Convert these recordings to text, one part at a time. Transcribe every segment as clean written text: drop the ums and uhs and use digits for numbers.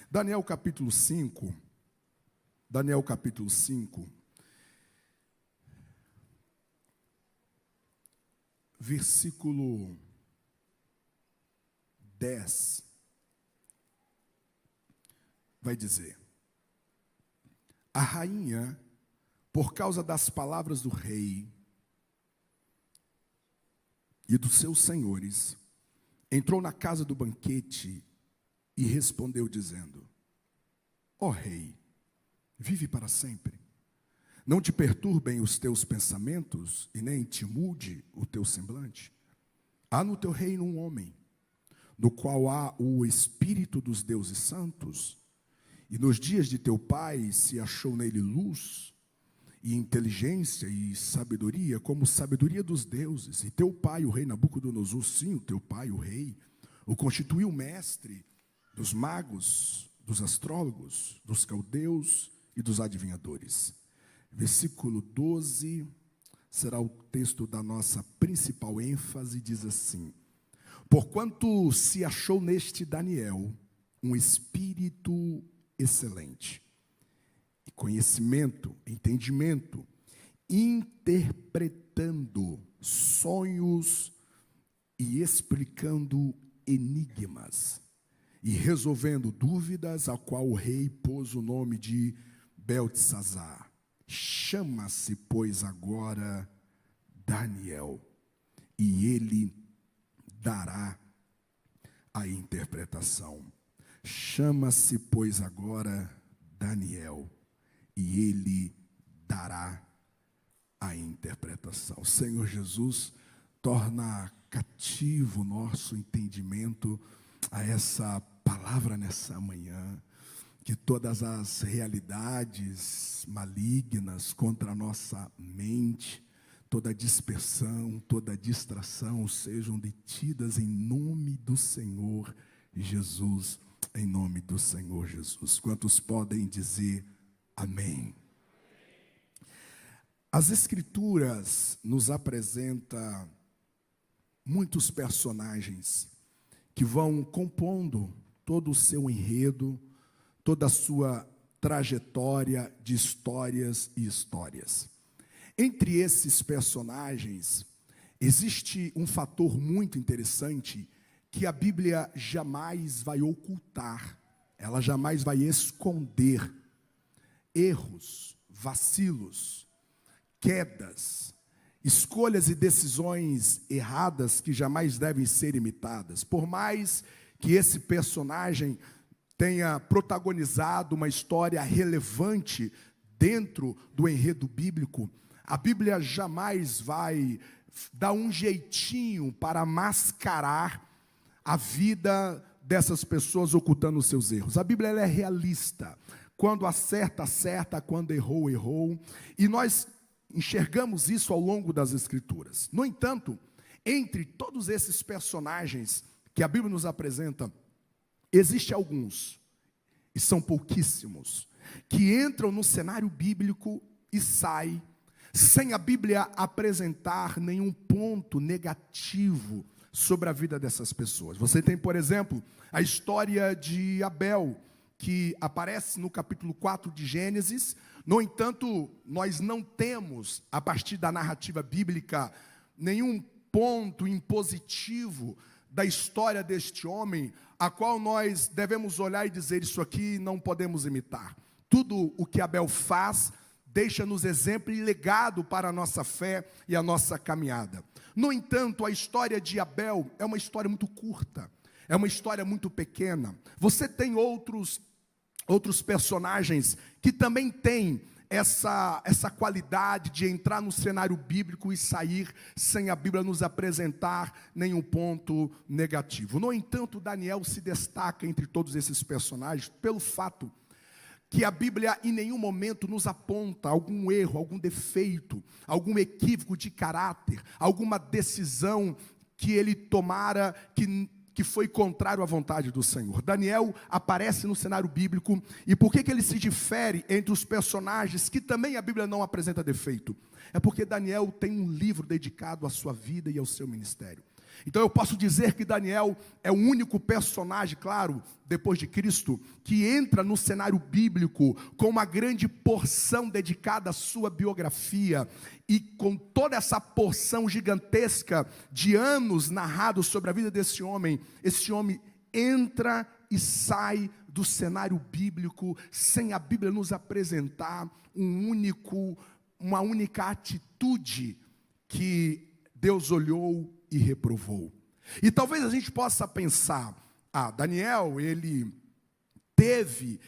Daniel capítulo 5, Daniel capítulo 5, versículo 10, vai dizer: a rainha, por causa das palavras do rei e dos seus senhores, entrou na casa do banquete e respondeu dizendo: ó rei, vive para sempre. Não te perturbem os teus pensamentos e nem te mude o teu semblante. Há no teu reino um homem, no qual há o espírito dos deuses santos, e nos dias de teu pai se achou nele luz e inteligência e sabedoria, como sabedoria dos deuses. E teu pai, o rei Nabucodonosor, sim, o teu pai, o rei, o constituiu mestre dos magos, dos astrólogos, dos caldeus e dos adivinhadores. Versículo 12 será o texto da nossa principal ênfase, diz assim: porquanto se achou neste Daniel um espírito excelente, e conhecimento, entendimento, interpretando sonhos e explicando enigmas, e resolvendo dúvidas, a qual o rei pôs o nome de Beltesazar. Chama-se, pois, agora Daniel, e ele dará a interpretação. Chama-se, pois, agora Daniel, e ele dará a interpretação. Senhor Jesus, torna cativo o nosso entendimento a essa palavra nessa manhã, que todas as realidades malignas contra a nossa mente, toda dispersão, toda distração sejam detidas em nome do Senhor Jesus, em nome do Senhor Jesus. Quantos podem dizer amém? As Escrituras nos apresentam muitos personagens que vão compondo todo o seu enredo, toda a sua trajetória de histórias e histórias. Entre esses personagens, existe um fator muito interessante que a Bíblia jamais vai ocultar, ela jamais vai esconder: erros, vacilos, quedas, escolhas e decisões erradas que jamais devem ser imitadas. Por mais que esse personagem tenha protagonizado uma história relevante dentro do enredo bíblico, a Bíblia jamais vai dar um jeitinho para mascarar a vida dessas pessoas ocultando os seus erros. A Bíblia ela é realista. Quando acerta, acerta. Quando errou, errou. E nós enxergamos isso ao longo das Escrituras. No entanto, entre todos esses personagens que a Bíblia nos apresenta, existem alguns, e são pouquíssimos, que entram no cenário bíblico e saem sem a Bíblia apresentar nenhum ponto negativo sobre a vida dessas pessoas. Você tem, por exemplo, a história de Abel, que aparece no capítulo 4 de Gênesis. No entanto, nós não temos, a partir da narrativa bíblica, nenhum ponto impositivo da história deste homem, a qual nós devemos olhar e dizer: isso aqui não podemos imitar. Tudo o que Abel faz deixa-nos exemplo e legado para a nossa fé e a nossa caminhada. No entanto, a história de Abel é uma história muito curta, é uma história muito pequena. Você tem outros personagens que também têm essa qualidade de entrar no cenário bíblico e sair sem a Bíblia nos apresentar nenhum ponto negativo. No entanto, Daniel se destaca entre todos esses personagens pelo fato que a Bíblia em nenhum momento nos aponta algum erro, algum defeito, algum equívoco de caráter, alguma decisão que ele tomara que foi contrário à vontade do Senhor. Daniel aparece no cenário bíblico, e por que ele se difere entre os personagens que também a Bíblia não apresenta defeito? É porque Daniel tem um livro dedicado à sua vida e ao seu ministério. Então eu posso dizer que Daniel é o único personagem, claro, depois de Cristo, que entra no cenário bíblico com uma grande porção dedicada à sua biografia, e com toda essa porção gigantesca de anos narrados sobre a vida desse homem, esse homem entra e sai do cenário bíblico sem a Bíblia nos apresentar uma única atitude que Deus olhou e reprovou. E talvez a gente possa pensar, Daniel, ele teve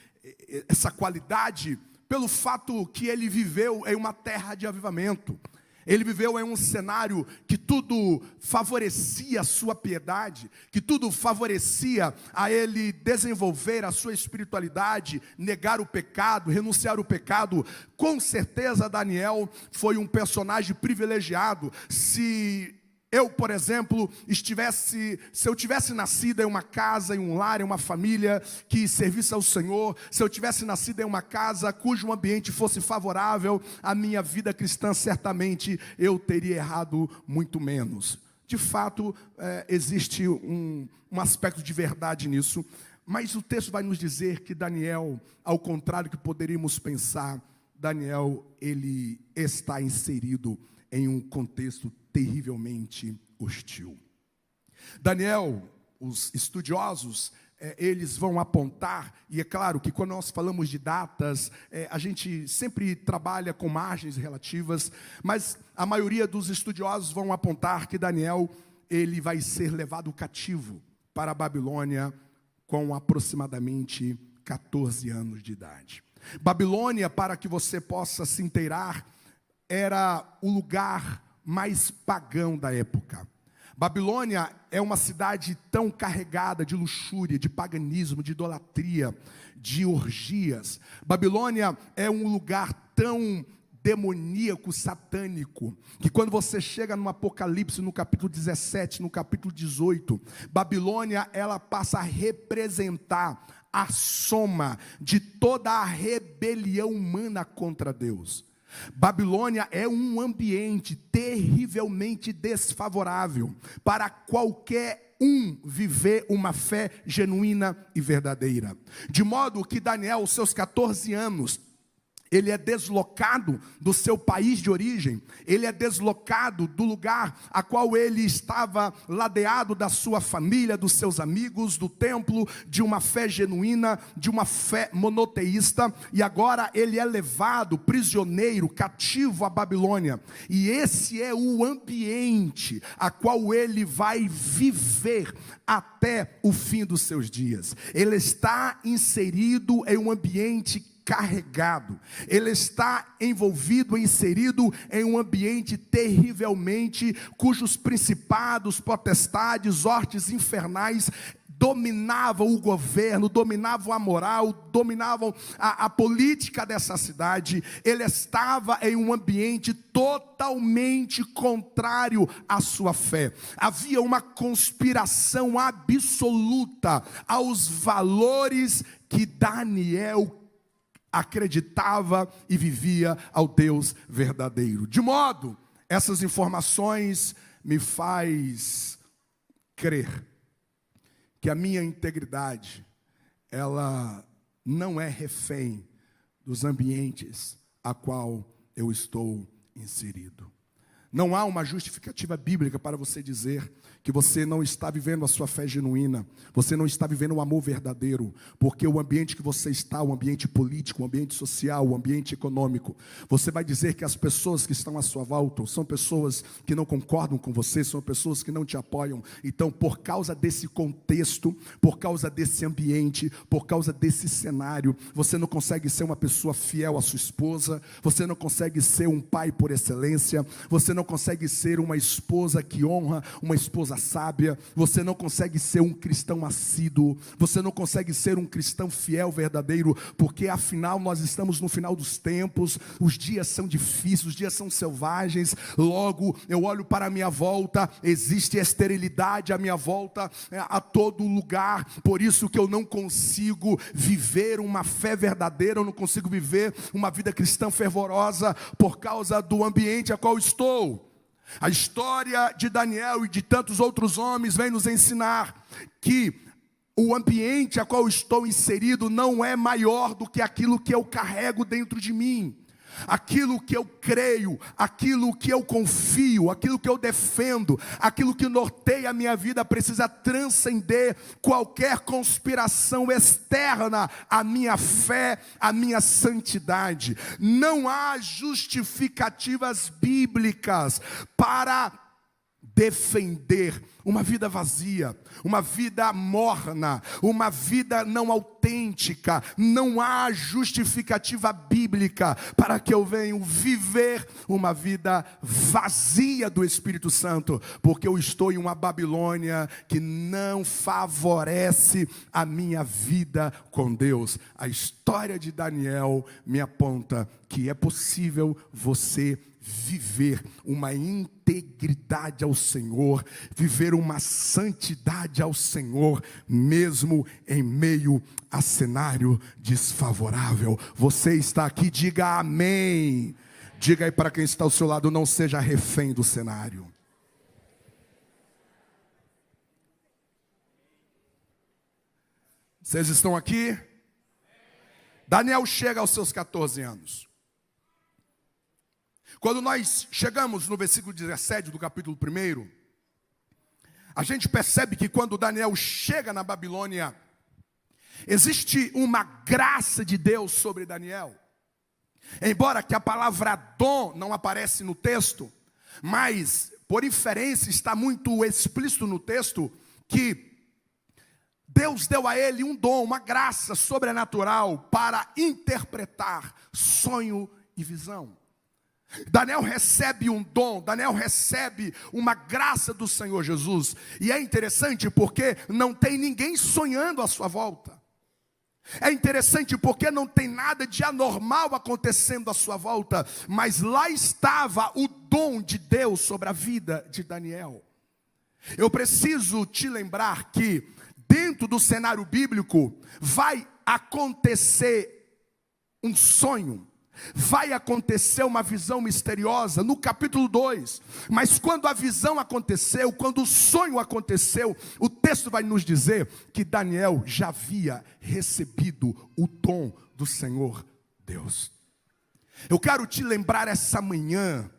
essa qualidade pelo fato que ele viveu em uma terra de avivamento. Ele viveu em um cenário que tudo favorecia a sua piedade, que tudo favorecia a ele desenvolver a sua espiritualidade, negar o pecado, renunciar ao pecado. Com certeza Daniel foi um personagem privilegiado. Se eu, por exemplo, se eu tivesse nascido em uma casa, em um lar, em uma família que servisse ao Senhor, se eu tivesse nascido em uma casa cujo ambiente fosse favorável à minha vida cristã, certamente eu teria errado muito menos. De fato, existe um aspecto de verdade nisso, mas o texto vai nos dizer que Daniel, ao contrário do que poderíamos pensar, Daniel, ele está inserido em um contexto terrivelmente hostil. Daniel, os estudiosos, eles vão apontar, e é claro que quando nós falamos de datas, a gente sempre trabalha com margens relativas, mas a maioria dos estudiosos vão apontar que Daniel, ele vai ser levado cativo para a Babilônia com aproximadamente 14 anos de idade. Babilônia, para que você possa se inteirar, era o lugar mais pagão da época. Babilônia é uma cidade tão carregada de luxúria, de paganismo, de idolatria, de orgias. Babilônia é um lugar tão demoníaco, satânico, que quando você chega no Apocalipse, no capítulo 17, no capítulo 18, Babilônia, ela passa a representar a soma de toda a rebelião humana contra Deus. Babilônia é um ambiente terrivelmente desfavorável para qualquer viver uma fé genuína e verdadeira. De modo que Daniel, aos seus 14 anos, ele é deslocado do seu país de origem, ele é deslocado do lugar a qual ele estava ladeado, da sua família, dos seus amigos, do templo, de uma fé genuína, de uma fé monoteísta, e agora ele é levado prisioneiro, cativo à Babilônia, e esse é o ambiente a qual ele vai viver até o fim dos seus dias. Ele está inserido em um ambiente carregado, ele está envolvido, inserido em um ambiente terrivelmente, cujos principados, potestades, hortes infernais dominavam o governo, dominavam a moral, dominavam a política dessa cidade. Ele estava em um ambiente totalmente contrário à sua fé. Havia uma conspiração absoluta aos valores que Daniel acreditava e vivia ao Deus verdadeiro. De modo, essas informações me faz crer que a minha integridade, ela não é refém dos ambientes a qual eu estou inserido. Não há uma justificativa bíblica para você dizer que você não está vivendo a sua fé genuína, você não está vivendo o amor verdadeiro, porque o ambiente que você está, o ambiente político, o ambiente social, o ambiente econômico, você vai dizer que as pessoas que estão à sua volta são pessoas que não concordam com você, são pessoas que não te apoiam. Então, por causa desse contexto, por causa desse ambiente, por causa desse cenário, você não consegue ser uma pessoa fiel à sua esposa, você não consegue ser um pai por excelência, você não consegue ser uma esposa que honra, uma esposa sábia, você não consegue ser um cristão assíduo, você não consegue ser um cristão fiel, verdadeiro, porque afinal nós estamos no final dos tempos, os dias são difíceis, os dias são selvagens. Logo eu olho para a minha volta, existe esterilidade à minha volta, a todo lugar, por isso que eu não consigo viver uma fé verdadeira, eu não consigo viver uma vida cristã fervorosa, por causa do ambiente a qual estou. A história de Daniel e de tantos outros homens vem nos ensinar que o ambiente a qual estou inserido não é maior do que aquilo que eu carrego dentro de mim. Aquilo que eu creio, aquilo que eu confio, aquilo que eu defendo, aquilo que norteia a minha vida precisa transcender qualquer conspiração externa à minha fé, à minha santidade. Não há justificativas bíblicas para defender uma vida vazia, uma vida morna, uma vida não autêntica. Não há justificativa bíblica para que eu venha viver uma vida vazia do Espírito Santo, porque eu estou em uma Babilônia que não favorece a minha vida com Deus. A história de Daniel me aponta que é possível você viver uma integridade ao Senhor, viver uma santidade ao Senhor, mesmo em meio a cenário desfavorável. Você está aqui, diga amém. Diga aí para quem está ao seu lado, não seja refém do cenário. Vocês estão aqui? Daniel chega aos seus 14 anos. Quando nós chegamos no versículo 17 do capítulo 1, a gente percebe que quando Daniel chega na Babilônia, existe uma graça de Deus sobre Daniel. Embora que a palavra dom não aparece no texto, mas por inferência está muito explícito no texto que Deus deu a ele um dom, uma graça sobrenatural para interpretar sonho e visão. Daniel recebe um dom, Daniel recebe uma graça do Senhor Jesus. E é interessante porque não tem ninguém sonhando à sua volta. É interessante porque não tem nada de anormal acontecendo à sua volta. Mas lá estava o dom de Deus sobre a vida de Daniel. Eu preciso te lembrar que dentro do cenário bíblico vai acontecer um sonho. Vai acontecer uma visão misteriosa no capítulo 2. Mas quando a visão aconteceu, quando o sonho aconteceu, o texto vai nos dizer que Daniel já havia recebido o dom do Senhor Deus. Eu quero te lembrar essa manhã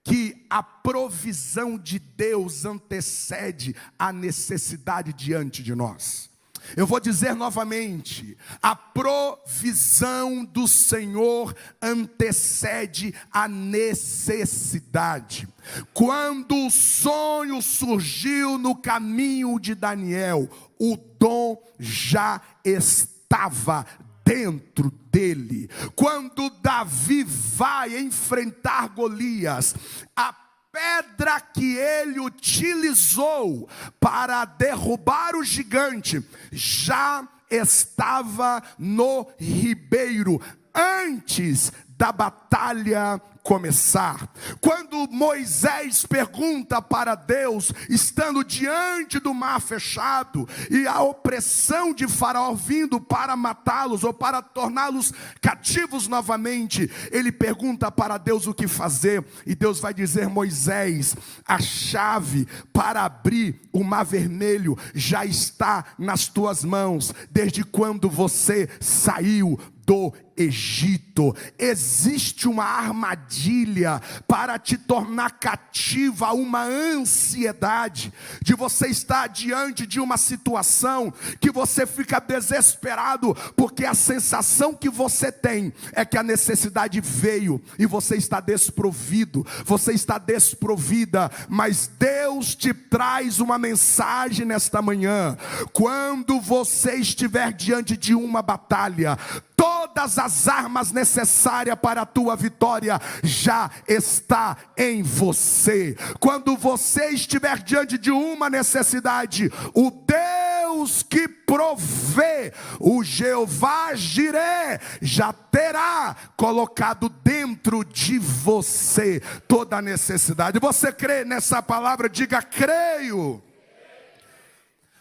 que a provisão de Deus antecede a necessidade diante de nós. Eu vou dizer novamente, a provisão do Senhor antecede a necessidade. Quando o sonho surgiu no caminho de Daniel, o dom já estava dentro dele. Quando Davi vai enfrentar Golias, a pedra que ele utilizou para derrubar o gigante já estava no ribeiro antes da batalha começar. Quando Moisés pergunta para Deus, estando diante do mar fechado e a opressão de Faraó vindo para matá-los ou para torná-los cativos novamente, ele pergunta para Deus o que fazer, e Deus vai dizer: Moisés, a chave para abrir o mar vermelho já está nas tuas mãos, desde quando você saiu do Egito. Existe uma armadilha para te tornar cativa a uma ansiedade de você estar diante de uma situação que você fica desesperado, porque a sensação que você tem é que a necessidade veio e você está desprovido, você está desprovida. Mas Deus te traz uma mensagem nesta manhã: quando você estiver diante de uma batalha, todas as armas necessárias para a tua vitória já está em você. Quando você estiver diante de uma necessidade, o Deus que provê, o Jeová Jiré, já terá colocado dentro de você toda a necessidade. Você crê nessa palavra? Diga: creio.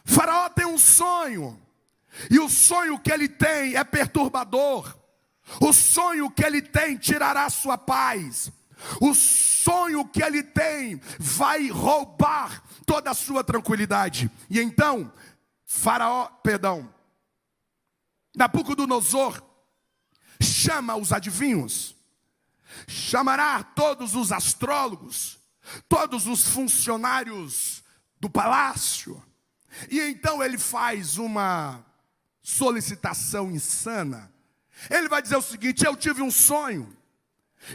Faraó tem um sonho. E o sonho que ele tem é perturbador. O sonho que ele tem tirará sua paz. O sonho que ele tem vai roubar toda a sua tranquilidade. E então, Nabucodonosor chama os adivinhos, chamará todos os astrólogos, todos os funcionários do palácio. E então ele faz uma solicitação insana. Ele vai dizer o seguinte: eu tive um sonho,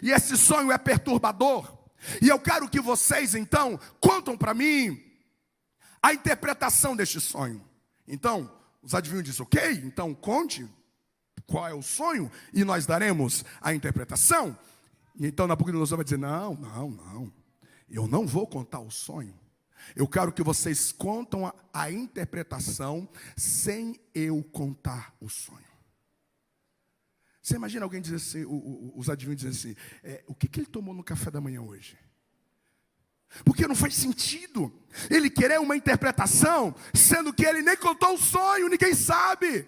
e esse sonho é perturbador, e eu quero que vocês então contam para mim a interpretação deste sonho. Então os adivinhos dizem: ok, então conte qual é o sonho e nós daremos a interpretação. E então Nabucodonosor vai dizer: não, eu não vou contar o sonho. Eu quero que vocês contam a interpretação sem eu contar o sonho. Você imagina alguém dizer assim, os adivinhos dizem assim: o que ele tomou no café da manhã hoje? Porque não faz sentido ele querer uma interpretação, sendo que ele nem contou o sonho, ninguém sabe.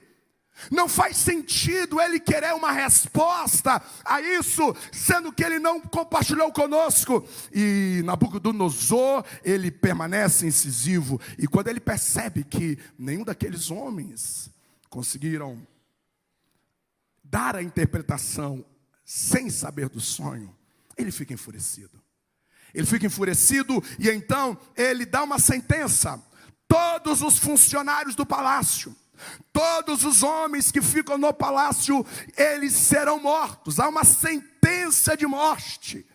Não faz sentido ele querer uma resposta a isso, sendo que ele não compartilhou conosco. E Nabucodonosor, ele permanece incisivo. E quando ele percebe que nenhum daqueles homens conseguiram dar a interpretação sem saber do sonho, ele fica enfurecido. Ele fica enfurecido e então ele dá uma sentença: todos os funcionários do palácio, todos os homens que ficam no palácio, eles serão mortos. Há uma sentença de morte,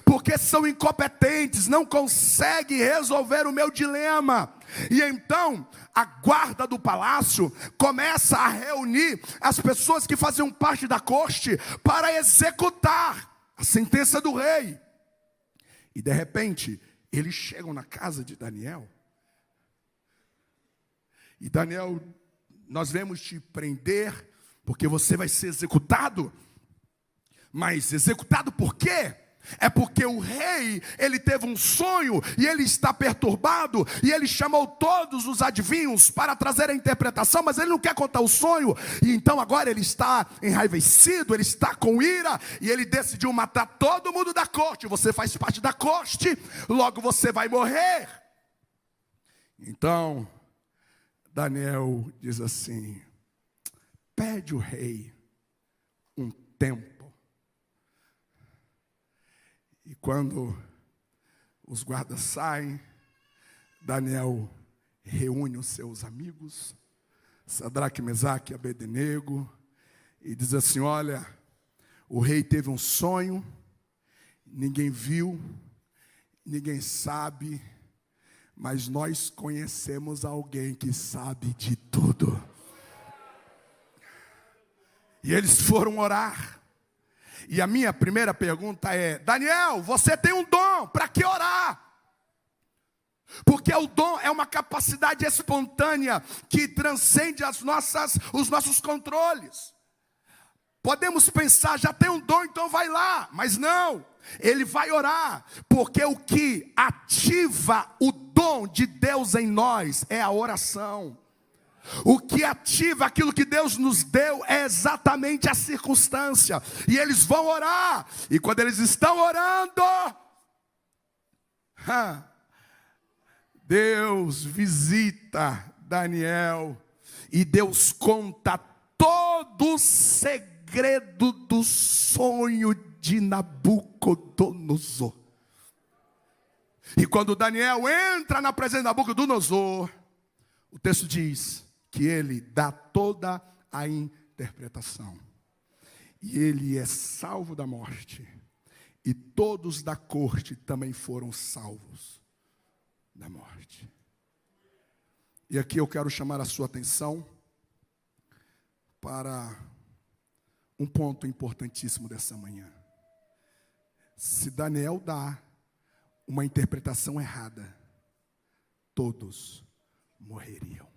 porque são incompetentes, não conseguem resolver o meu dilema. E então a guarda do palácio começa a reunir as pessoas que faziam parte da corte para executar a sentença do rei. E de repente eles chegam na casa de Daniel. E Daniel: nós vamos te prender, porque você vai ser executado. Mas executado por quê? É porque o rei, ele teve um sonho, e ele está perturbado, e ele chamou todos os adivinhos para trazer a interpretação, mas ele não quer contar o sonho, e então agora ele está enraivecido, ele está com ira, e ele decidiu matar todo mundo da corte. Você faz parte da corte, logo você vai morrer. Então Daniel diz assim: pede o rei um tempo. E quando os guardas saem, Daniel reúne os seus amigos, Sadraque, Mesaque e Abednego, e diz assim: olha, o rei teve um sonho, ninguém viu, ninguém sabe, mas nós conhecemos alguém que sabe de tudo. E eles foram orar. E a minha primeira pergunta é: Daniel, você tem um dom, para que orar? Porque o dom é uma capacidade espontânea que transcende os nossos controles. Podemos pensar: já tem um dom, então vai lá. Mas não, ele vai orar, porque o que ativa o dom de Deus em nós é a oração. O que ativa aquilo que Deus nos deu é exatamente a circunstância. E eles vão orar. E quando eles estão orando, Deus visita Daniel. E Deus conta todo o segredo do sonho de Nabucodonosor. E quando Daniel entra na presença de Nabucodonosor, o texto diz que ele dá toda a interpretação. E ele é salvo da morte. E todos da corte também foram salvos da morte. E aqui eu quero chamar a sua atenção para um ponto importantíssimo dessa manhã. Se Daniel dá uma interpretação errada, todos morreriam.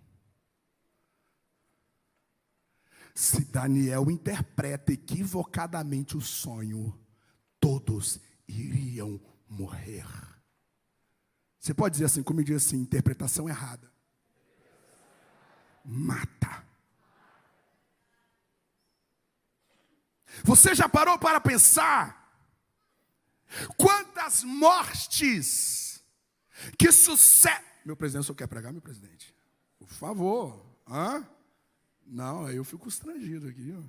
Se Daniel interpreta equivocadamente o sonho, todos iriam morrer. Você pode dizer assim, como eu diz assim: interpretação errada mata. Você já parou para pensar Quantas mortes que sucedem. Meu presidente, o senhor quer pregar, meu presidente? Por favor. Hã? Não, aí eu fico constrangido aqui. Ó.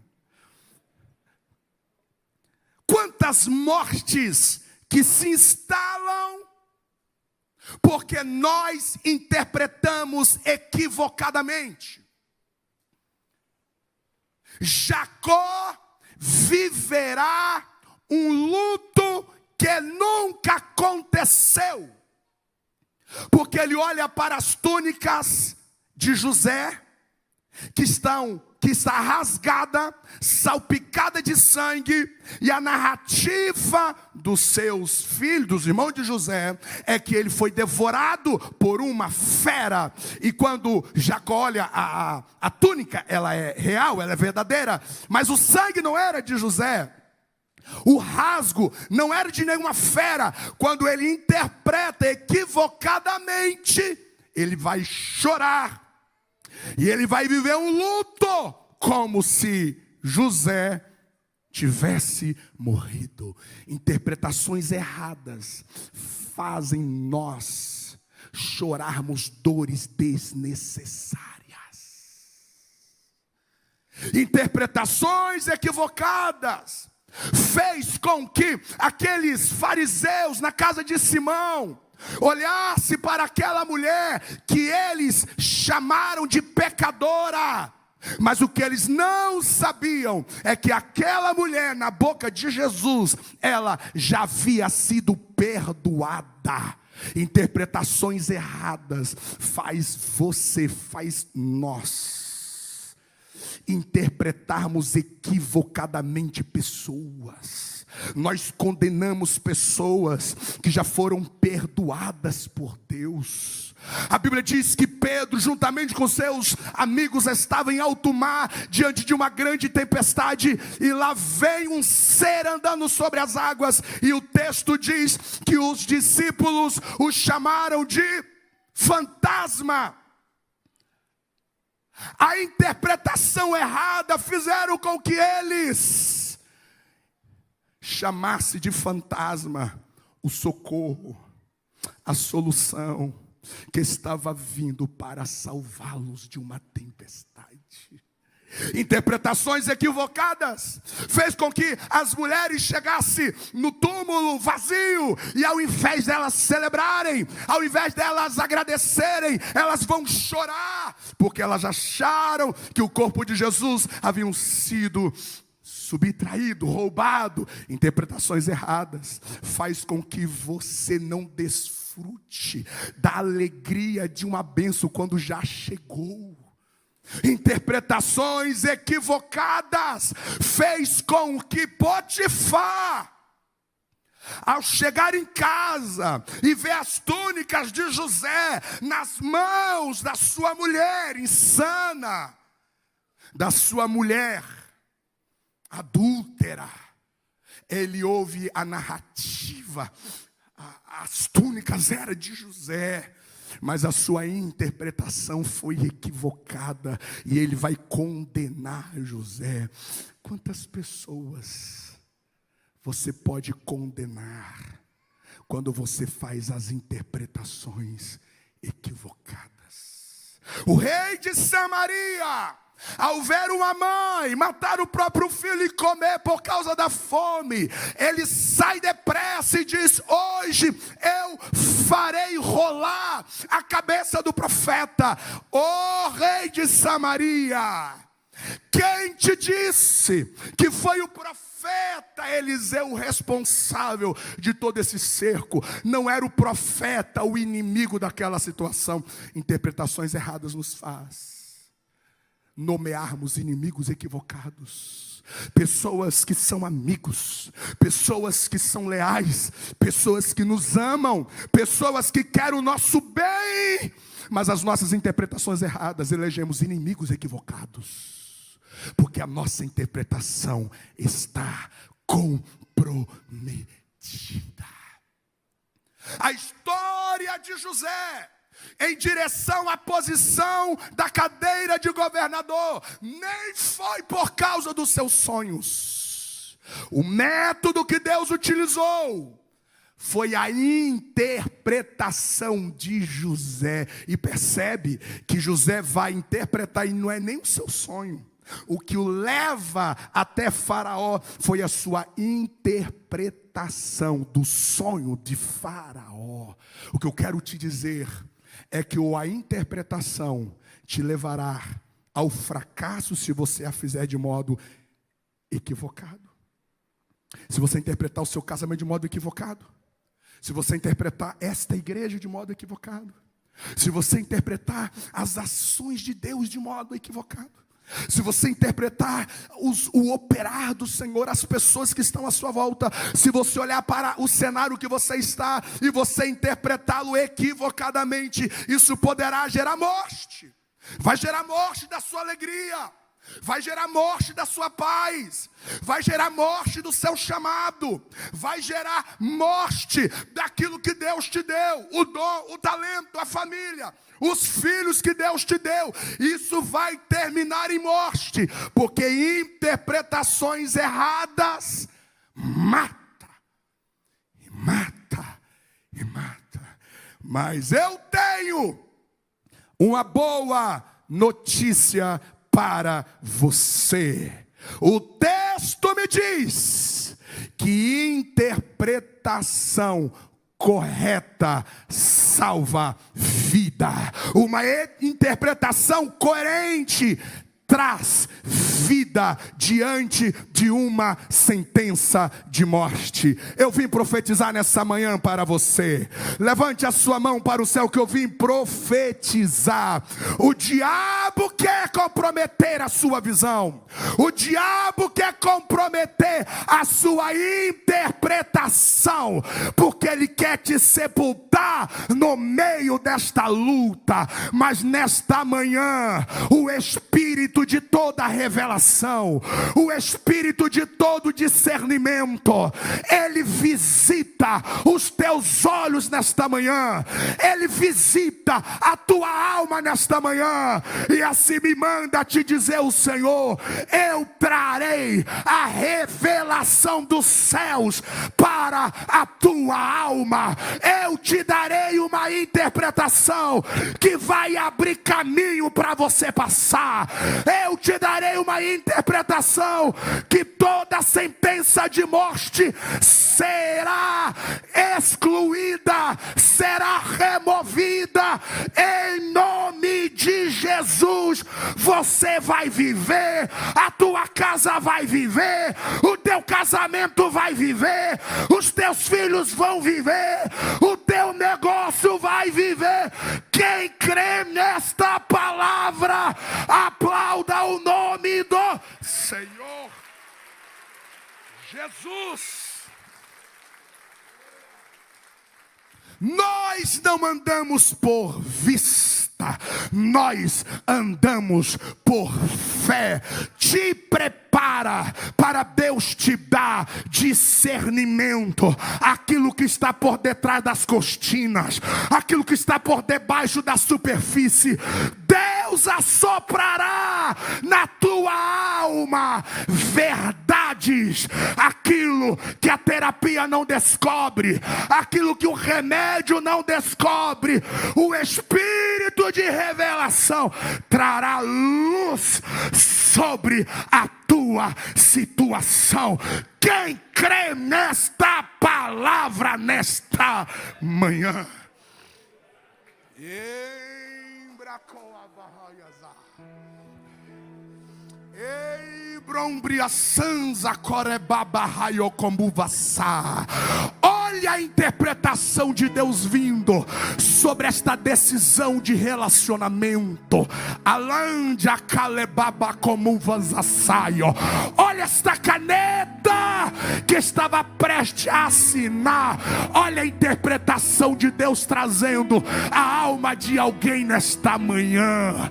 Quantas mortes que se instalam porque nós interpretamos equivocadamente. Jacó viverá um luto que nunca aconteceu, porque ele olha para as túnicas de José, que está rasgada, salpicada de sangue, e a narrativa dos seus filhos, dos irmãos de José, é que ele foi devorado por uma fera. E quando Jacó olha a túnica, ela é real, ela é verdadeira, mas o sangue não era de José. O rasgo não era de nenhuma fera. Quando ele interpreta equivocadamente, ele vai chorar. E ele vai viver um luto, como se José tivesse morrido. Interpretações erradas fazem nós chorarmos dores desnecessárias. Interpretações equivocadas fez com que aqueles fariseus na casa de Simão olhasse para aquela mulher que eles chamaram de pecadora, mas o que eles não sabiam é que aquela mulher na boca de Jesus, ela já havia sido perdoada. Interpretações erradas faz nós interpretarmos equivocadamente pessoas. Nós condenamos pessoas que já foram perdoadas por Deus. A Bíblia diz que Pedro, juntamente com seus amigos, estava em alto mar, diante de uma grande tempestade, e lá vem um ser andando sobre as águas, e o texto diz que os discípulos o chamaram de fantasma. A interpretação errada fizeram com que eles chamasse de fantasma o socorro, a solução que estava vindo para salvá-los de uma tempestade. Interpretações equivocadas fez com que as mulheres chegassem no túmulo vazio, e ao invés delas celebrarem, ao invés delas agradecerem, elas vão chorar, porque elas acharam que o corpo de Jesus havia sido subtraído, roubado. Interpretações erradas faz com que você não desfrute da alegria de uma bênção quando já chegou. Interpretações equivocadas fez com que Potifar, ao chegar em casa e ver as túnicas de José nas mãos da sua mulher insana, da sua mulher adúltera, ele ouve a narrativa. As túnicas eram de José, mas a sua interpretação foi equivocada, e ele vai condenar José. Quantas pessoas você pode condenar quando você faz as interpretações equivocadas? O rei de Samaria, ao ver uma mãe matar o próprio filho e comer por causa da fome, ele sai depressa e diz: hoje eu farei rolar a cabeça do profeta. Ó rei de Samaria, quem te disse que foi o profeta Eliseu o responsável de todo esse cerco? Não era o profeta o inimigo daquela situação. Interpretações erradas nos faz nomearmos inimigos equivocados. Pessoas que são amigos, pessoas que são leais, pessoas que nos amam, pessoas que querem o nosso bem, mas as nossas interpretações erradas elegemos inimigos equivocados, porque a nossa interpretação está comprometida. A história de José em direção à posição da cadeira de governador nem foi por causa dos seus sonhos. O método que Deus utilizou foi a interpretação de José. E percebe que José vai interpretar, e não é nem o seu sonho. O que o leva até Faraó foi a sua interpretação do sonho de Faraó. O que eu quero te dizer é que a interpretação te levará ao fracasso se você a fizer de modo equivocado. Se você interpretar o seu casamento de modo equivocado. Se você interpretar esta igreja de modo equivocado. Se você interpretar as ações de Deus de modo equivocado. Se você interpretar o operar do Senhor, as pessoas que estão à sua volta. Se você olhar para o cenário que você está e você interpretá-lo equivocadamente, isso poderá gerar morte. Vai gerar morte da sua alegria. Vai gerar morte da sua paz. Vai gerar morte do seu chamado. Vai gerar morte daquilo que Deus te deu. O dom, o talento, a família, os filhos que Deus te deu. Isso vai terminar em morte. Porque interpretações erradas mata. E mata. E mata. Mas eu tenho uma boa notícia para você. O texto me diz que interpretação correta salva vida. Uma interpretação coerente traz vida diante de uma sentença de morte. Eu vim profetizar nessa manhã para você. Levante a sua mão para o céu que eu vim profetizar. O diabo quer comprometer a sua visão. O diabo quer comprometer a sua interpretação, porque ele quer te sepultar no meio desta luta. Mas nesta manhã, o Espírito de toda revelação, o Espírito de todo discernimento, ele visita os teus olhos nesta manhã, ele visita a tua alma nesta manhã, e assim me manda te dizer o Senhor: eu trarei a revelação dos céus para a tua alma, eu te darei uma interpretação que vai abrir caminho para você passar. Eu te darei uma interpretação que toda sentença de morte será excluída, será removida. Em nome de Jesus, você vai viver, a tua casa vai viver, o teu casamento vai viver, os teus filhos vão viver, o teu negócio vai viver. Quem crê nesta palavra, aplauda o nome do Senhor Jesus. Nós não andamos por vista, nós andamos por fé. Te prepara para Deus te dar discernimento. Aquilo que está por detrás das cortinas, aquilo que está por debaixo da superfície, Deus assoprará na tua alma verdades, aquilo que a terapia não descobre, aquilo que o remédio não descobre. O Espírito de revelação trará luz sobre a tua situação. Quem crê nesta palavra nesta manhã? Olha a interpretação de Deus vindo sobre esta decisão de relacionamento. Olha esta caneta que estava prestes a assinar. Olha a interpretação de Deus trazendo a alma de alguém nesta manhã.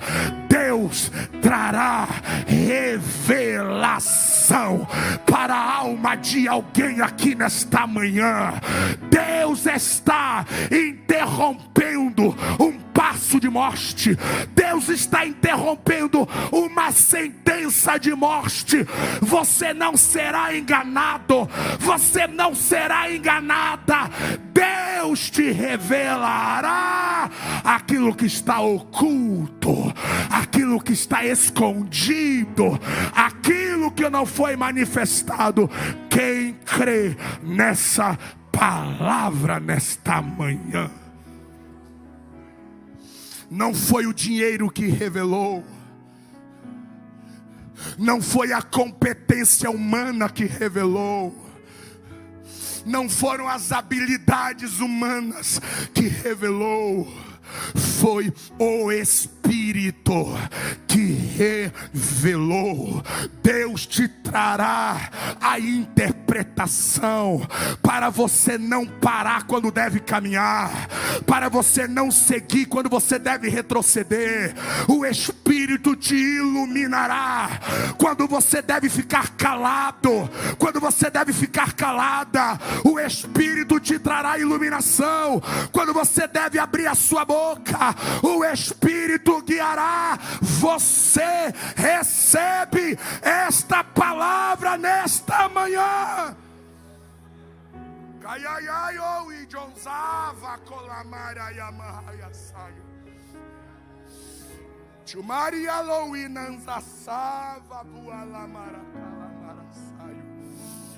Deus trará revelação para a alma de alguém aqui nesta manhã. Deus está interrompendo um passo de morte. Deus está interrompendo uma sentença de morte. Você não será enganado, você não será enganada. Deus te revelará aquilo que está oculto, aquilo que está escondido, aquilo que não foi manifestado. Quem crê nessa palavra nesta manhã? Não foi o dinheiro que revelou, não foi a competência humana que revelou, não foram as habilidades humanas que revelou, foi o Espírito que revelou. Deus te trará a interpretação para você não parar quando deve caminhar, para você não seguir quando você deve retroceder. O Espírito te iluminará quando você deve ficar calado, quando você deve ficar calada. O Espírito te trará iluminação quando você deve abrir a sua boca. O Espírito guiará. Você recebe esta palavra nesta manhã.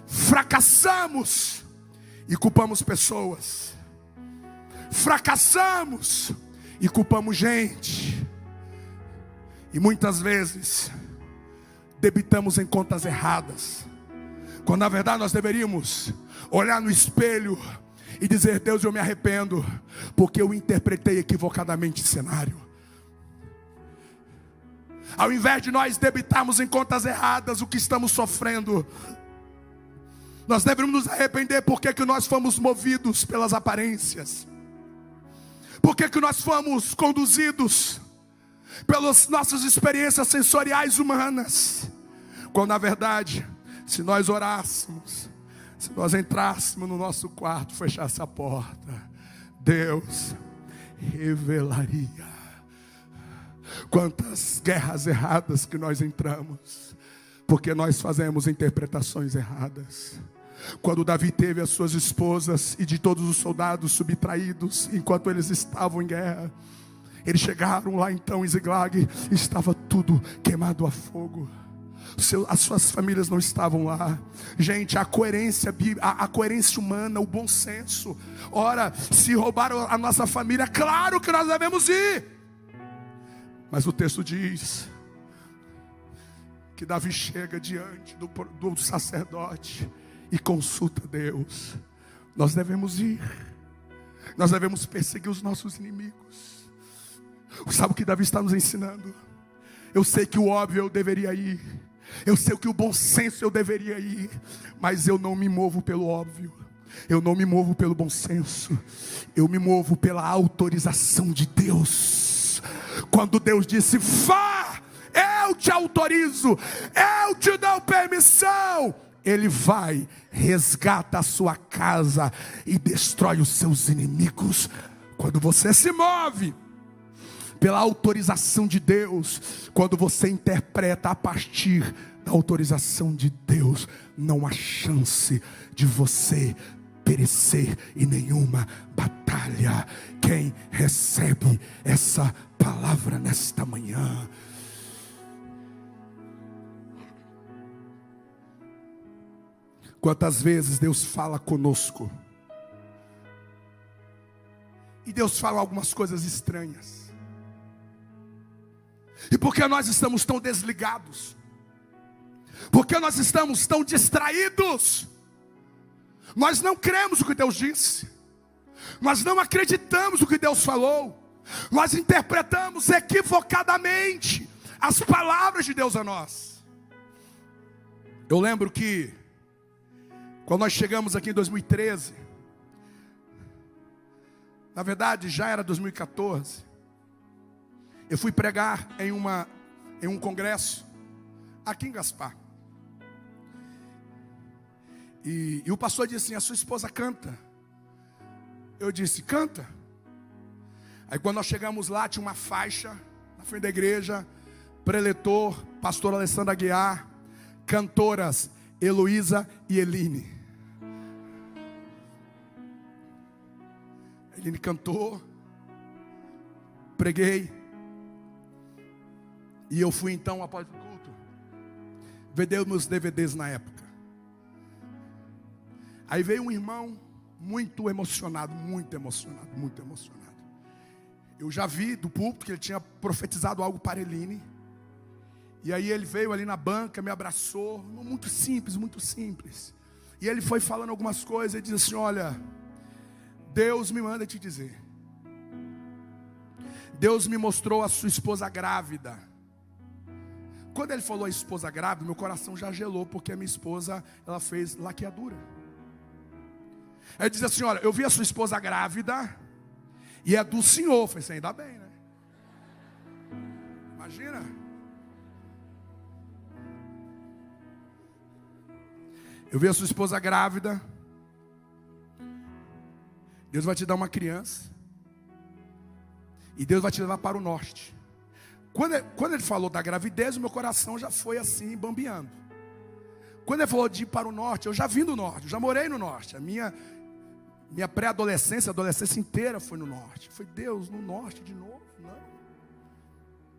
Fracassamos e culpamos pessoas. Fracassamos e culpamos gente. E muitas vezes debitamos em contas erradas, quando na verdade nós deveríamos olhar no espelho e dizer: Deus, eu me arrependo, porque eu interpretei equivocadamente o cenário. Ao invés de nós debitarmos em contas erradas o que estamos sofrendo, nós devemos nos arrepender porque que nós fomos movidos pelas aparências, porque que nós fomos conduzidos pelas nossas experiências sensoriais humanas, quando na verdade, se nós orássemos, se nós entrássemos no nosso quarto, fechasse a porta, Deus revelaria. Quantas guerras erradas que nós entramos, porque nós fazemos interpretações erradas. Quando Davi teve as suas esposas e de todos os soldados subtraídos, enquanto eles estavam em guerra, eles chegaram lá então em Ziglag, estava tudo queimado a fogo. As suas famílias não estavam lá. Gente, a coerência humana, o bom senso. Ora, se roubaram a nossa família, claro que nós devemos ir. Mas o texto diz que Davi chega diante do sacerdote e consulta Deus. Nós devemos ir. Nós devemos perseguir os nossos inimigos. Sabe o que Davi está nos ensinando? Eu sei que o óbvio eu deveria ir, eu sei que o bom senso eu deveria ir, mas eu não me movo pelo óbvio, eu não me movo pelo bom senso, eu me movo pela autorização de Deus. Quando Deus disse: vá, eu te autorizo, eu te dou permissão, Ele vai, resgata a sua casa e destrói os seus inimigos. Quando você se move pela autorização de Deus, quando você interpreta a partir da autorização de Deus, não há chance de você perecer em nenhuma batalha. Quem recebe essa palavra nesta manhã? Quantas vezes Deus fala conosco e Deus fala algumas coisas estranhas, e porque nós estamos tão desligados, porque nós estamos tão distraídos, nós não cremos o que Deus disse, nós não acreditamos o que Deus falou, nós interpretamos equivocadamente as palavras de Deus a nós. Eu lembro que quando nós chegamos aqui em 2013, na verdade já era 2014, eu fui pregar em um congresso aqui em Gaspar. E o pastor disse assim: a sua esposa canta. Eu disse: canta? Aí quando nós chegamos lá, tinha uma faixa na frente da igreja: preletor, pastora Alessandra Aguiar, cantoras Heloísa e Eline. A Eline cantou, preguei, e eu fui então, após o culto, vender meus DVDs na época. Aí veio um irmão muito emocionado, muito emocionado, muito emocionado. Eu já vi do púlpito que ele tinha profetizado algo para Eline. E aí ele veio ali na banca, me abraçou, muito simples, muito simples. E ele foi falando algumas coisas, ele disse assim: olha, Deus me manda te dizer. Deus me mostrou a sua esposa grávida. Quando ele falou a esposa grávida, meu coração já gelou, porque a minha esposa, ela fez laqueadura. Ele diz assim: olha, eu vi a sua esposa grávida, e é do Senhor. Eu falei assim: ainda bem, né? Imagina. Eu vi a sua esposa grávida. Deus vai te dar uma criança. E Deus vai te levar para o norte. Quando ele falou da gravidez, o meu coração já foi assim, bambeando. Quando ele falou de ir para o norte, eu já vim do norte, eu já morei no norte. A minha pré-adolescência, a adolescência inteira foi no norte. Foi Deus, no norte de novo? Não.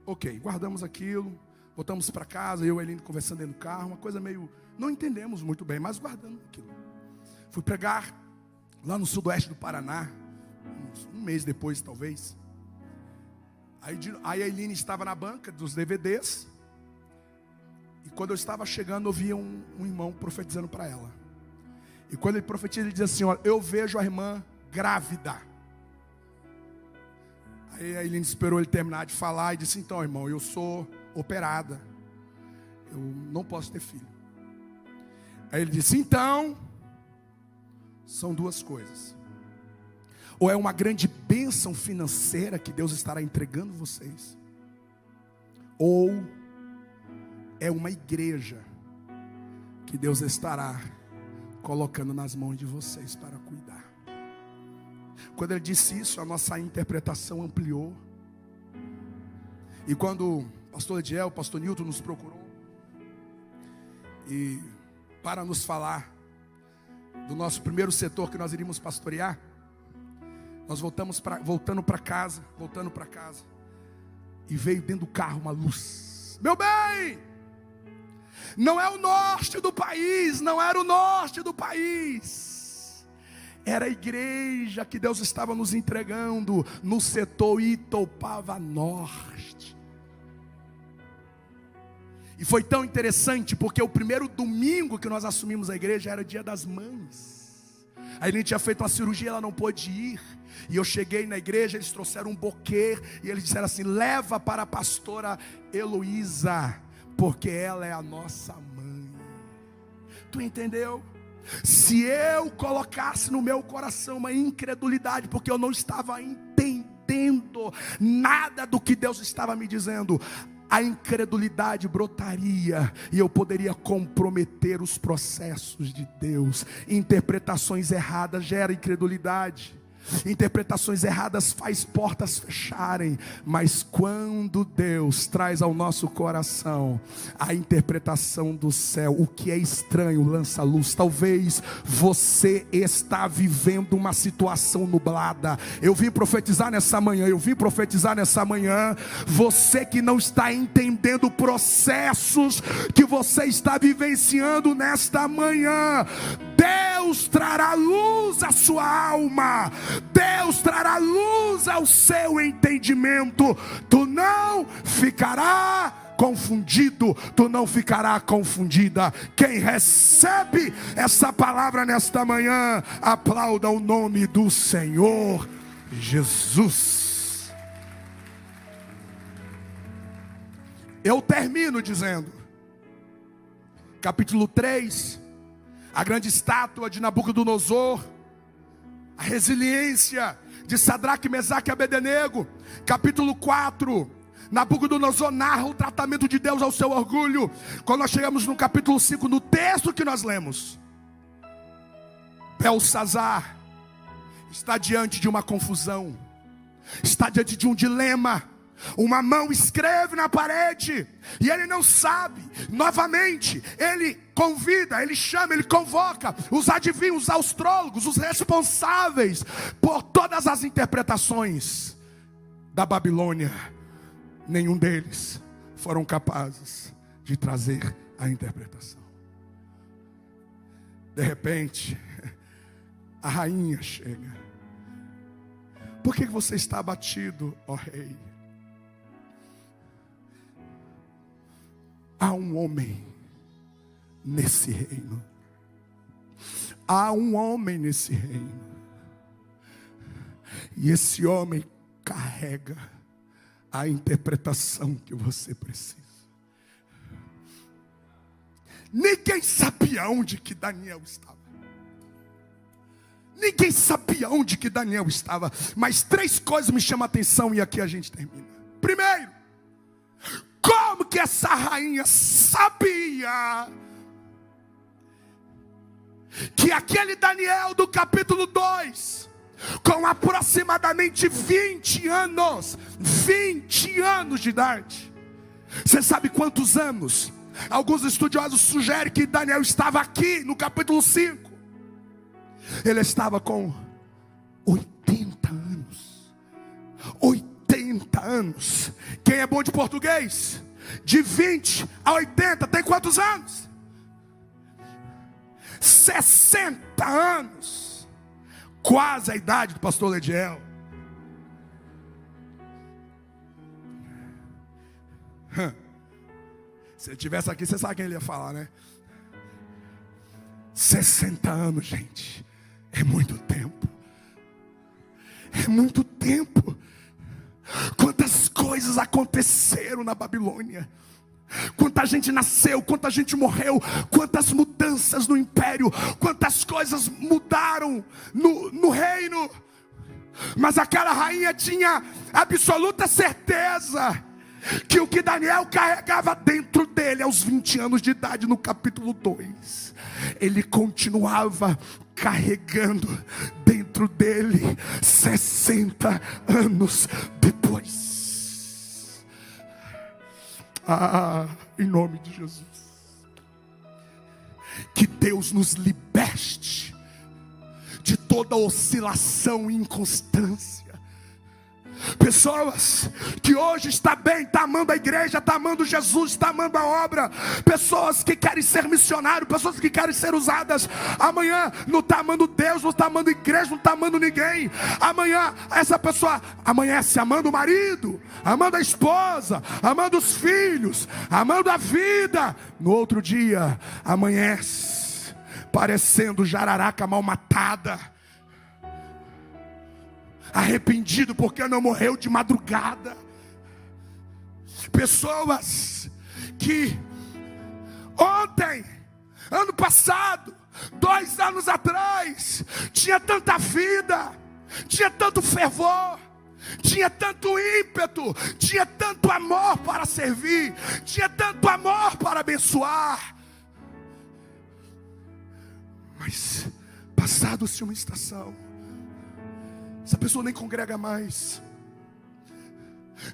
Ok, guardamos aquilo, voltamos para casa, eu e a Eline conversando dentro do carro, uma coisa meio... Não entendemos muito bem, mas guardando aquilo. Fui pregar lá no sudoeste do Paraná, um mês depois talvez. Aí a Eline estava na banca dos DVDs. E quando eu estava chegando, eu via um irmão profetizando para ela. E quando ele profetiza, ele diz assim: olha, eu vejo a irmã grávida. Aí a Eline esperou ele terminar de falar e disse: então, irmão, eu sou operada, eu não posso ter filho. Aí ele disse: então, são duas coisas. Ou é uma grande bênção financeira que Deus estará entregando vocês, ou é uma igreja que Deus estará colocando nas mãos de vocês para cuidar. Quando ele disse isso, a nossa interpretação ampliou. E quando o pastor Ediel, o pastor Nilton nos procurou e para nos falar do nosso primeiro setor que nós iríamos pastorear, nós voltando para casa, e veio dentro do carro uma luz. Meu bem, não é o norte do país, não era o norte do país, era a igreja que Deus estava nos entregando no setor Itopava Norte. E foi tão interessante, porque o primeiro domingo que nós assumimos a igreja era o Dia das Mães. Aí a gente tinha feito uma cirurgia, ela não pôde ir. E eu cheguei na igreja, eles trouxeram um buquê, e eles disseram assim: leva para a pastora Heloísa, porque ela é a nossa mãe. Tu entendeu? Se eu colocasse no meu coração uma incredulidade, porque eu não estava entendendo nada do que Deus estava me dizendo, a incredulidade brotaria e eu poderia comprometer os processos de Deus. Interpretações erradas geram incredulidade. Interpretações erradas faz portas fecharem. Mas quando Deus traz ao nosso coração a interpretação do céu, o que é estranho lança luz. Talvez você está vivendo uma situação nublada. Eu vim profetizar nessa manhã. Você que não está entendendo processos que você está vivenciando nesta manhã, Deus trará luz à sua alma. Deus trará luz ao seu entendimento. Tu não ficará confundido, tu não ficará confundida. Quem recebe essa palavra nesta manhã, aplauda o nome do Senhor Jesus. Eu termino dizendo, capítulo 3, a grande estátua de Nabucodonosor, a resiliência de Sadraque, Mesaque e Abednego. Capítulo 4, Nabucodonosor narra o tratamento de Deus ao seu orgulho. Quando nós chegamos no capítulo 5, no texto que nós lemos, Belsazar está diante de uma confusão, está diante de um dilema. Uma mão escreve na parede e ele não sabe. Novamente, ele convida, ele chama, ele convoca os adivinhos, os astrólogos, os responsáveis por todas as interpretações da Babilônia. Nenhum deles foram capazes de trazer a interpretação. De repente, a rainha chega. Por que você está abatido, ó rei? Há um homem nesse reino. Há um homem nesse reino. E esse homem carrega a interpretação que você precisa. Ninguém sabia onde que Daniel estava. Ninguém sabia onde que Daniel estava. Mas 3 coisas me chamam a atenção e aqui a gente termina. Primeiro, como que essa rainha sabia que aquele Daniel do capítulo 2, com aproximadamente 20 anos de idade. Você sabe quantos anos? Alguns estudiosos sugerem que Daniel estava aqui no capítulo 5. Ele estava com 80 anos. 80 anos. Quem é bom de português? De 20 a 80, tem quantos anos? 60 anos. Quase a idade do pastor Lediel. Se ele estivesse aqui, você sabe quem ele ia falar, né? 60 anos, gente. É muito tempo. É muito tempo. Quantas coisas aconteceram na Babilônia. Quanta gente nasceu, quanta gente morreu, quantas mudanças no império, quantas coisas mudaram no reino. Mas aquela rainha tinha absoluta certeza que o que Daniel carregava dentro dele aos 20 anos de idade, no capítulo 2, ele continuava carregando dentro dele 60 anos depois. Em nome de Jesus, que Deus nos liberte de toda oscilação e inconstância. Pessoas que hoje está bem, está amando a igreja, está amando Jesus, está amando a obra. Pessoas que querem ser missionários, pessoas que querem ser usadas. Amanhã não está amando Deus, não está amando a igreja, não está amando ninguém. Amanhã essa pessoa amanhece amando o marido, amando a esposa, amando os filhos, amando a vida. No outro dia amanhece parecendo jararaca mal matada, arrependido porque não morreu de madrugada. Pessoas que ontem, ano passado, 2 anos atrás, tinha tanta vida, tinha tanto fervor, tinha tanto ímpeto, tinha tanto amor para servir, tinha tanto amor para abençoar. Mas passado-se uma estação, essa pessoa nem congrega mais.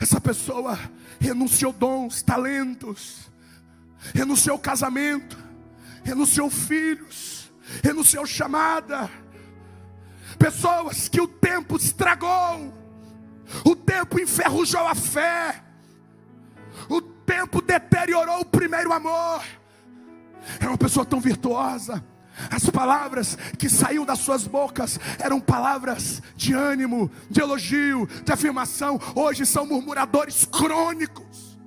Essa pessoa renunciou dons, talentos, renunciou casamento, renunciou filhos, renunciou chamada. Pessoas que o tempo estragou, o tempo enferrujou a fé, o tempo deteriorou o primeiro amor. Era uma pessoa tão virtuosa. As palavras que saíam das suas bocas eram palavras de ânimo, de elogio, de afirmação. Hoje são murmuradores crônicos,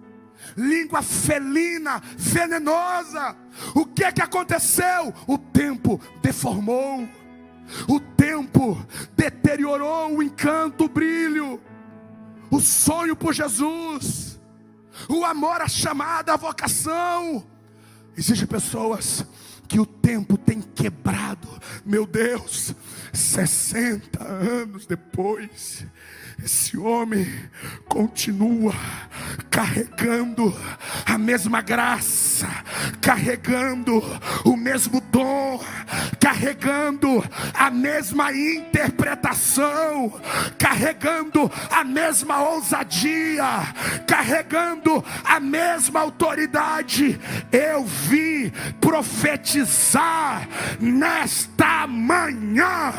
língua felina, venenosa. O que aconteceu? O tempo deformou, o tempo deteriorou o encanto, o brilho, o sonho por Jesus, o amor, a chamada, a vocação. Existem pessoas que o tempo tem quebrado. Meu Deus, 60 anos depois, esse homem continua carregando a mesma graça, carregando o mesmo dom, carregando a mesma interpretação, carregando a mesma ousadia, carregando a mesma autoridade. Eu vim profetizar nesta manhã.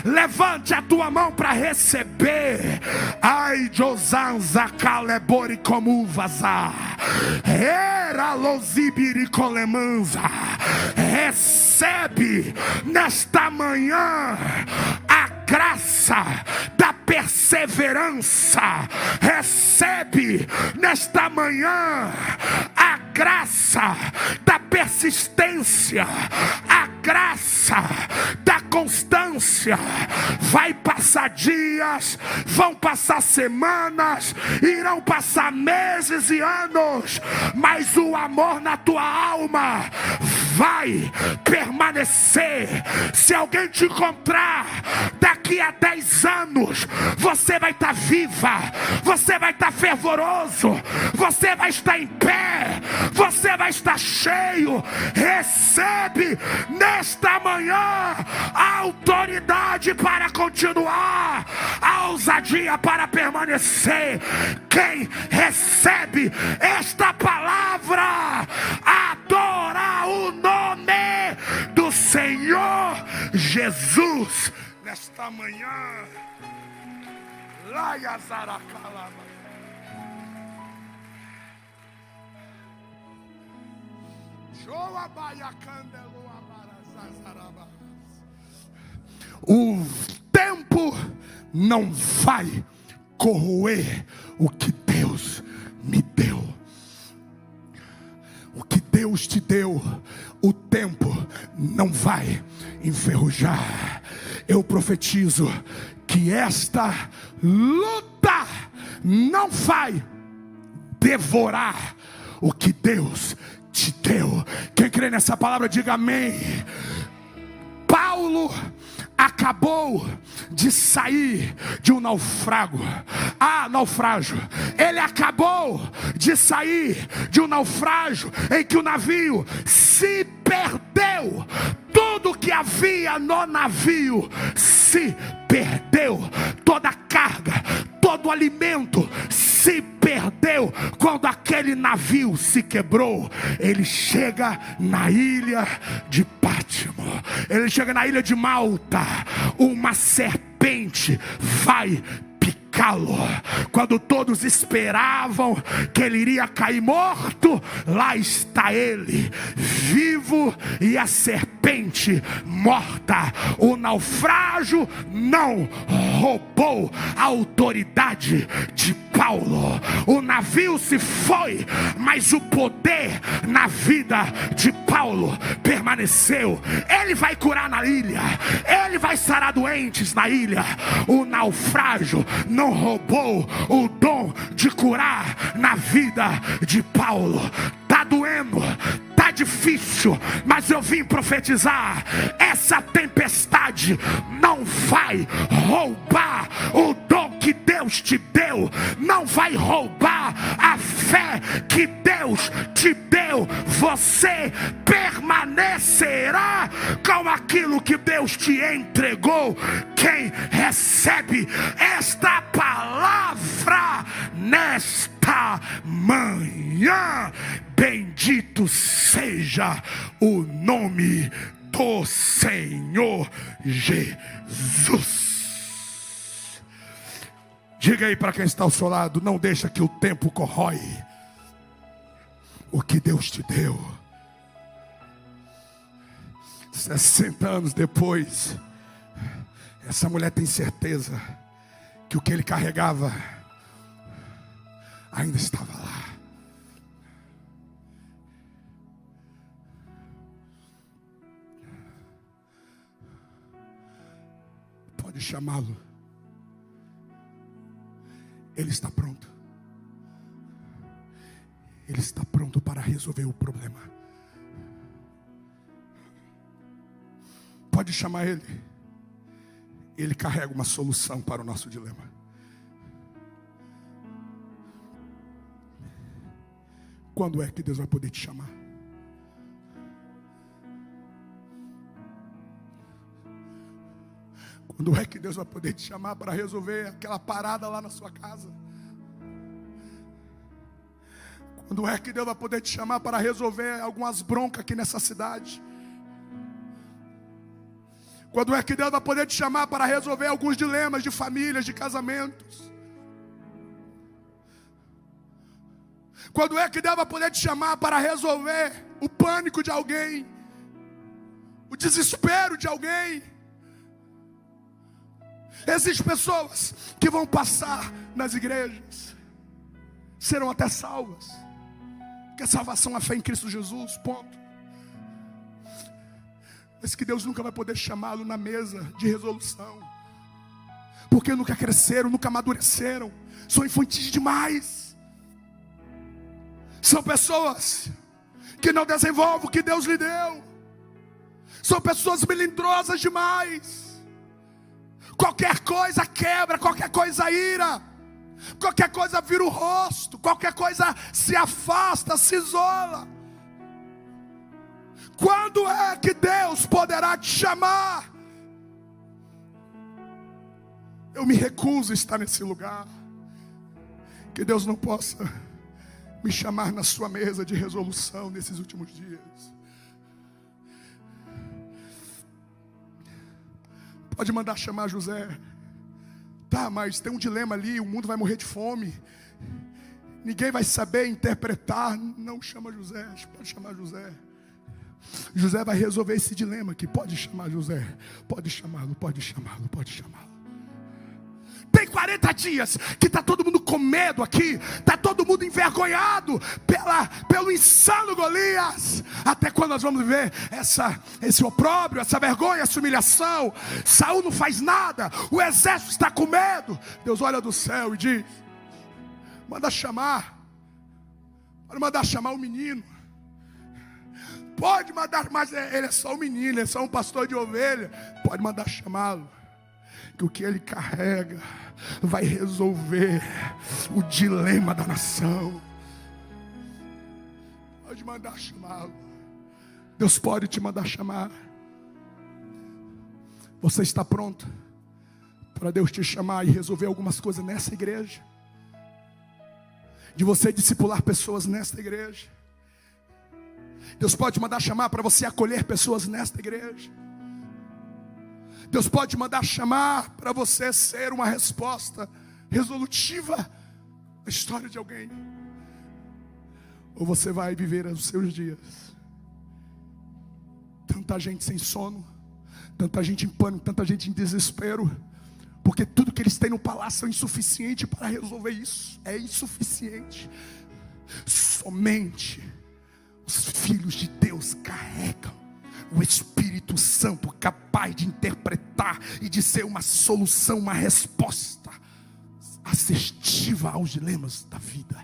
Levante a tua mão para receber. Ai, Josanza Calebori como vaza. Era losibiri colemanza. Recebe nesta manhã a graça da perseverança. Recebe nesta manhã a graça da persistência, a graça da constância. Vai passar dias, vão passar semanas, irão passar meses e anos, mas o amor na tua alma vai permanecer. Se alguém te encontrar daqui a 10 anos, você vai estar viva, você vai estar fervoroso, você vai estar em pé, você vai estar cheio. Recebe nesta manhã a autoridade para continuar, a ousadia para permanecer. Quem recebe esta palavra adora o nome do Senhor Jesus nesta manhã. Laia Zaracalaba. O tempo não vai corroer o que Deus me deu. O que Deus te deu, o tempo não vai enferrujar. Eu profetizo que esta luta não vai devorar o que Deus te deu. Quem crê nessa palavra, diga amém. Paulo acabou de sair de um naufrágio. Ele acabou de sair de um naufrágio em que o navio se perdeu. Tudo que havia no navio se perdeu. Toda a carga, todo o alimento se perdeu. Quando aquele navio se quebrou, ele chega na ilha de Pátimo, ele chega na ilha de Malta. Uma serpente vai picá-lo. Quando todos esperavam que ele iria cair morto, lá está ele, vivo, e a serpente morta. O naufrágio não roubou a autoridade de Paulo. O navio se foi, mas o poder na vida de Paulo permaneceu. Ele vai curar na ilha, ele vai sarar doentes na ilha. O naufrágio não roubou o dom de curar na vida de Paulo. Tá doendo, tá difícil, mas eu vim profetizar: essa tempestade não vai roubar o dom que Deus te deu, não vai roubar a fé que Deus te deu. Você permanecerá com aquilo que Deus te entregou. Quem recebe esta palavra nesta manhã, bendito seja o nome do Senhor Jesus. Diga aí para quem está ao seu lado: não deixa que o tempo corrói o que Deus te deu. 60 anos depois, essa mulher tem certeza que o que ele carregava ainda estava lá. Pode chamá-lo. Ele está pronto. Ele está pronto para resolver o problema. Pode chamar ele. Ele carrega uma solução para o nosso dilema. Quando é que Deus vai poder te chamar? Quando é que Deus vai poder te chamar para resolver aquela parada lá na sua casa? Quando é que Deus vai poder te chamar para resolver algumas broncas aqui nessa cidade? Quando é que Deus vai poder te chamar para resolver alguns dilemas de famílias, de casamentos? Quando é que Deus vai poder te chamar para resolver o pânico de alguém, o desespero de alguém? Existem pessoas que vão passar nas igrejas, serão até salvas, porque a salvação é a fé em Cristo Jesus, ponto. Mas que Deus nunca vai poder chamá-lo na mesa de resolução, porque nunca cresceram, nunca amadureceram, são infantis demais. São pessoas que não desenvolvem o que Deus lhe deu. São pessoas melindrosas demais. Qualquer coisa quebra, qualquer coisa ira, qualquer coisa vira o rosto, qualquer coisa se afasta, se isola. Quando é que Deus poderá te chamar? Eu me recuso a estar nesse lugar. Que Deus não possa me chamar na sua mesa de resolução nesses últimos dias. Pode mandar chamar José. Tá, mas tem um dilema ali, o mundo vai morrer de fome. Ninguém vai saber interpretar. Não chama José, pode chamar José. José vai resolver esse dilema aqui. Pode chamar José. Pode chamá-lo, pode chamá-lo, pode chamá-lo. Tem 40 dias que está todo mundo com medo aqui. Está todo mundo envergonhado pelo insano Golias. Até quando nós vamos ver esse opróbrio, essa vergonha, essa humilhação? Saul não faz nada, o exército está com medo. Deus olha do céu e diz: manda chamar. Pode mandar chamar o menino. Pode mandar, mas ele é só um menino, ele é só um pastor de ovelha. Pode mandar chamá-lo, que o que ele carrega vai resolver o dilema da nação. Pode mandar chamá-lo. Deus pode te mandar chamar. Você está pronto para Deus te chamar e resolver algumas coisas nessa igreja? De você discipular pessoas nesta igreja? Deus pode mandar chamar para você acolher pessoas nesta igreja? Deus pode mandar chamar para você ser uma resposta resolutiva na história de alguém? Ou você vai viver os seus dias? Tanta gente sem sono, tanta gente em pânico, tanta gente em desespero, porque tudo que eles têm no palácio é insuficiente para resolver isso. É insuficiente. Somente os filhos de Deus carregam o Espírito Santo, capaz de interpretar e de ser uma solução, uma resposta assertiva aos dilemas da vida.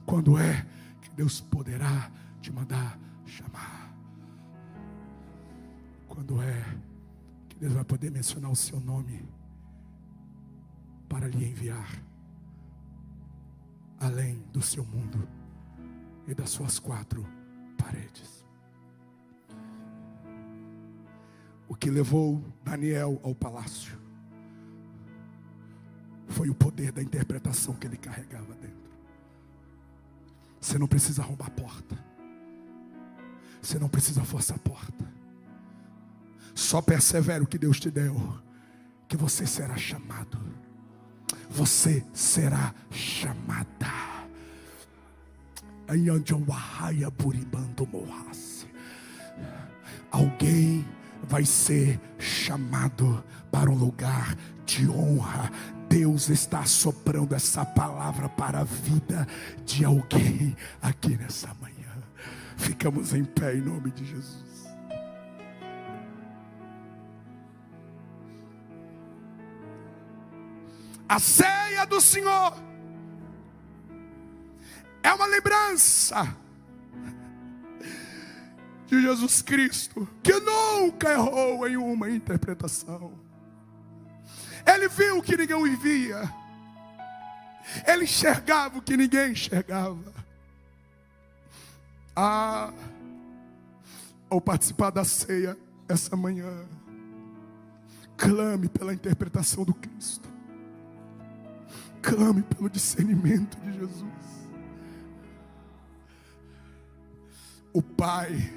Quando é que Deus poderá te mandar chamar? Quando é que Deus vai poder mencionar o seu nome para lhe enviar além do seu mundo e das suas 4 paredes? O que levou Daniel ao palácio foi o poder da interpretação que ele carregava dentro. Você não precisa arrombar a porta, você não precisa forçar a porta. Só persevere o que Deus te deu, que você será chamado. Você será chamada. Alguém vai ser chamado para um lugar de honra. Deus está soprando essa palavra para a vida de alguém aqui nessa manhã. Ficamos em pé em nome de Jesus. A ceia do Senhor é uma lembrança de Jesus Cristo, que nunca errou em uma interpretação. Ele viu o que ninguém via, ele enxergava o que ninguém enxergava. Ao participar da ceia essa manhã, Clame pela interpretação do Cristo. Clame pelo discernimento de Jesus. O Pai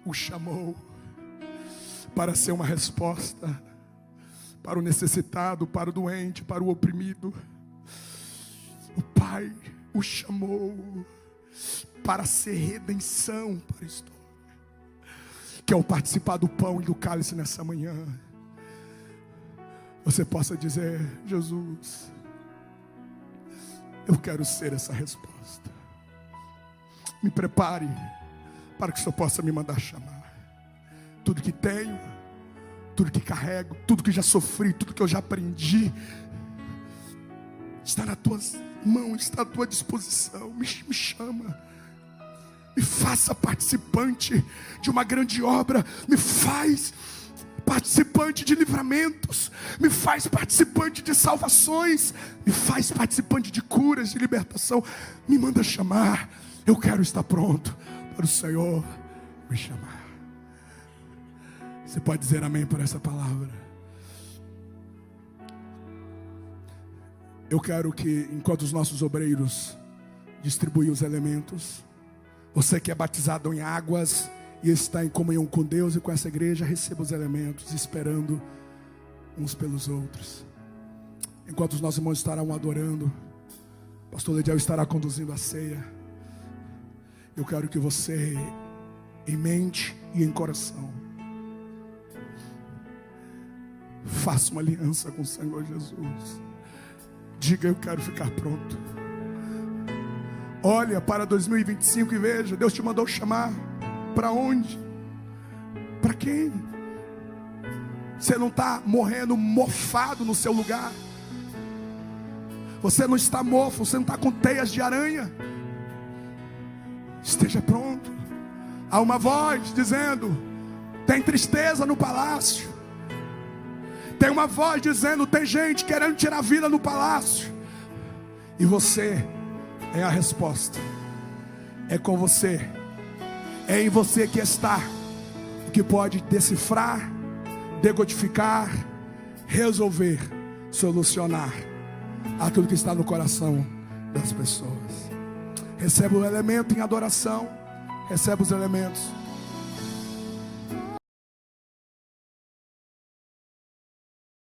o chamou para ser uma resposta para o necessitado, para o doente, para o oprimido. O Pai o chamou para ser redenção para a história. Que ao participar do pão e do cálice nessa manhã, você possa dizer: Jesus, eu quero ser essa resposta. Me prepare para que o Senhor possa me mandar chamar. Tudo que tenho, tudo que carrego, tudo que já sofri, tudo que eu já aprendi, está nas tuas mãos, está à tua disposição. Me chama, me faça participante de uma grande obra, me faz participante de livramentos, me faz participante de salvações, me faz participante de curas, de libertação. Me manda chamar, eu quero estar pronto para o Senhor me chamar. Você pode dizer amém por essa palavra? Eu quero que, enquanto os nossos obreiros distribuem os elementos, você que é batizado em águas e está em comunhão com Deus e com essa igreja, receba os elementos, esperando uns pelos outros. Enquanto os nossos irmãos estarão adorando, o pastor Lediel estará conduzindo a ceia. Eu quero que você, em mente e em coração, faça uma aliança com o Senhor Jesus. Diga: eu quero ficar pronto. Olha para 2025 e veja, Deus te mandou chamar. Para onde? Para quem? Você não está morrendo mofado no seu lugar. Você não está mofo, você não está com teias de aranha. Esteja pronto. Há uma voz dizendo: tem tristeza no palácio. Tem uma voz dizendo: tem gente querendo tirar a vida no palácio. E você é a resposta. É com você. É em você que está o que pode decifrar, decodificar, resolver, solucionar a tudo que está no coração das pessoas. Recebe o elemento em adoração. Recebe os elementos.